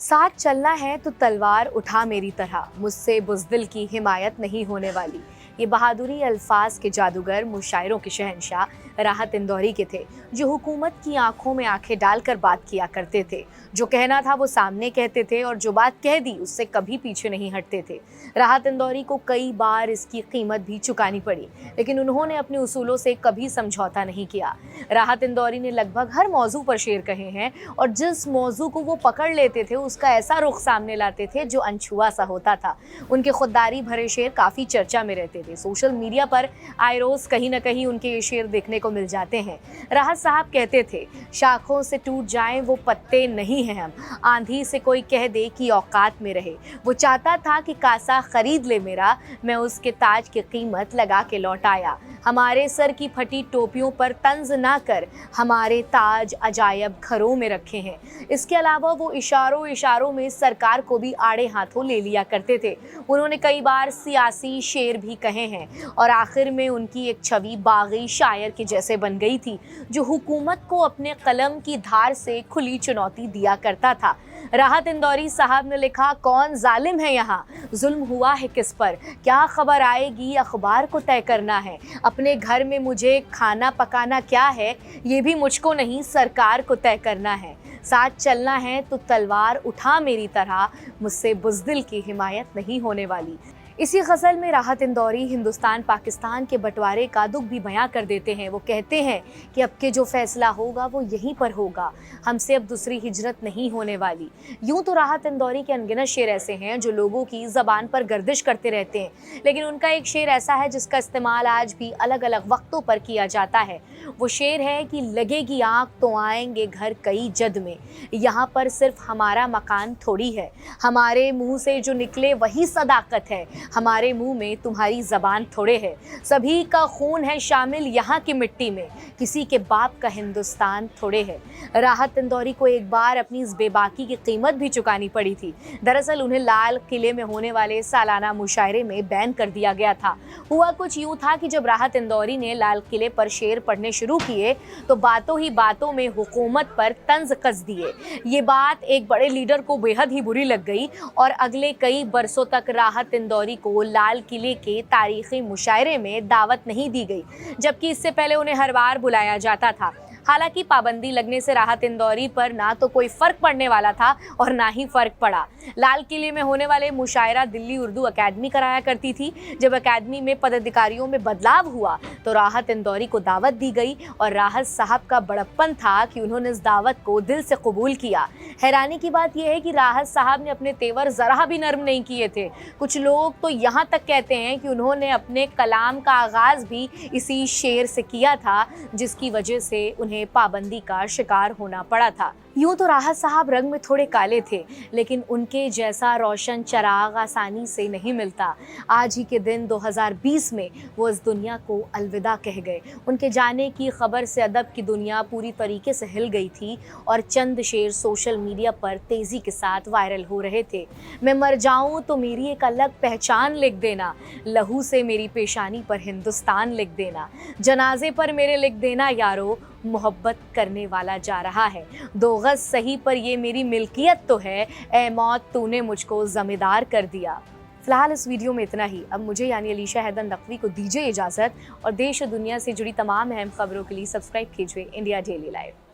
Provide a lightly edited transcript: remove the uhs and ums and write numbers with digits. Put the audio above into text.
साथ चलना है तो तलवार उठा मेरी तरह, मुझसे बुज़दिल की हिमायत नहीं होने वाली। ये बहादुरी अल्फाज के जादूगर, मुशायरों के शहंशाह राहत इंदौरी के थे, जो हुकूमत की आंखों में आंखें डालकर बात किया करते थे। जो कहना था वो सामने कहते थे और जो बात कह दी उससे कभी पीछे नहीं हटते थे। राहत इंदौरी को कई बार इसकी कीमत भी चुकानी पड़ी, लेकिन उन्होंने अपने उसूलों से कभी समझौता नहीं किया। राहत इंदौरी ने लगभग हर मौजू पर शेर कहे हैं और जिस मौजू को वो पकड़ लेते थे उसका ऐसा रुख सामने लाते थे जो अनछुआ सा होता था। उनके खुददारी भरे शेर काफ़ी चर्चा में रहते थे। सोशल मीडिया पर आए रोज कहीं ना कहीं उनके ये शेर देखने को मिल जाते हैं। राहत साहब कहते थे, शाखों से टूट जाएं वो पत्ते नहीं हैं हम, आंधी से कोई कह दे कि औकात में रहे। वो चाहता था कि कासा खरीद ले मेरा, मैं उसके ताज की कीमत लगा के लौट आया। हमारे सर की फटी टोपियों पर तंज ना कर, हमारे ताज अजायब घरों में रखे हैं। इसके अलावा वो इशारों इशारों में सरकार को भी आड़े हाथों ले लिया करते थे। उन्होंने कई बार सियासी शेर भी कहे हैं और आखिर में उनकी एक छवि बागी शायर के जैसे बन गई थी, जो हुकूमत को अपने कलम की धार से खुली चुनौती दिया करता था। राहत इंदौरी साहब ने लिखा, कौन जालिम है यहाँ, जुल्म हुआ है किस पर, क्या खबर आएगी अखबार को तय करना है। अपने घर में मुझे खाना पकाना क्या है, ये भी मुझको नहीं सरकार को तय करना है। साथ चलना है तो तलवार उठा मेरी तरह, मुझसे बुज़दिल की हिमायत नहीं होने वाली। इसी गज़ल में राहत इंदौरी हिंदुस्तान पाकिस्तान के बंटवारे का दुख भी बयां कर देते हैं। वो कहते हैं कि अब के जो फैसला होगा वो यहीं पर होगा, हमसे अब दूसरी हिजरत नहीं होने वाली। यूं तो राहत इंदौरी के अनगिनत शेर ऐसे हैं जो लोगों की ज़बान पर गर्दिश करते रहते हैं, लेकिन उनका एक शेर ऐसा है जिसका इस्तेमाल आज भी अलग अलग वक्तों पर किया जाता है। वो शेर है कि लगेगी आँख तो आएंगे घर कई जद में, यहाँ पर सिर्फ हमारा मकान थोड़ी है, हमारे मुँह से जो निकले वही सदाकत है, हमारे मुंह में तुम्हारी ज़बान थोड़े है। सभी का खून है शामिल यहाँ की मिट्टी में, किसी के बाप का हिंदुस्तान थोड़े है। राहत इंदौरी को एक बार अपनी इस बेबाकी की कीमत भी चुकानी पड़ी थी। दरअसल उन्हें लाल किले में होने वाले सालाना मुशायरे में बैन कर दिया गया था। हुआ कुछ यूँ था कि जब राहत इंदौरी ने लाल किले पर शेर पढ़ने शुरू किए तो बातों ही बातों में हुकूमत पर तंज कस दिए। ये बात एक बड़े लीडर को बेहद ही बुरी लग गई और अगले कई बरसों तक राहत इंदौरी को लाल किले के तारीखी मुशायरे में दावत नहीं दी गई, जबकि इससे पहले उन्हें हर बार बुलाया जाता था। हालांकि पाबंदी लगने से राहत इंदौरी पर ना तो कोई फर्क पड़ने वाला था और ना ही फर्क पड़ा। लाल किले में होने वाले मुशायरा दिल्ली उर्दू अकेडमी कराया करती थी। जब अकेडमी में पदाधिकारियों में बदलाव हुआ तो राहत इंदौरी को दावत दी गई और राहत साहब का बड़प्पन था कि उन्होंने इस दावत को दिल से कबूल किया। हैरानी की बात यह है कि राहत साहब ने अपने तेवर ज़रा भी नर्म नहीं किए थे। कुछ लोग तो यहाँ तक कहते हैं कि उन्होंने अपने कलाम का आगाज़ भी इसी शेर से किया था, जिसकी वजह से उन्हें पाबंदी का शिकार होना पड़ा था। यूं तो राहत साहब रंग में थोड़े काले थे, लेकिन उनके जैसा रोशन चराग आसानी से नहीं मिलता। आज ही के दिन 2020 में वो इस दुनिया को अलविदा कह गए। उनके जाने की खबर से अदब की दुनिया पूरी तरीके से हिल गई थी और चंद शेर सोशल मीडिया पर तेज़ी के साथ वायरल हो रहे थे। मैं मर जाऊं तो मेरी एक अलग पहचान लिख देना, लहू से मेरी पेशानी पर हिंदुस्तान लिख देना, जनाजे पर मेरे लिख देना यारो, मोहब्बत करने वाला जा रहा है, 2 गज़ सही पर ये मेरी मिल्कियत तो है, ए मौत तूने मुझको ज़मींदार कर दिया। फिलहाल इस वीडियो में इतना ही। अब मुझे यानी अलीशा हैदर नकवी को दीजिए इजाज़त और देश और दुनिया से जुड़ी तमाम अहम खबरों के लिए सब्सक्राइब कीजिए इंडिया डेली लाइव।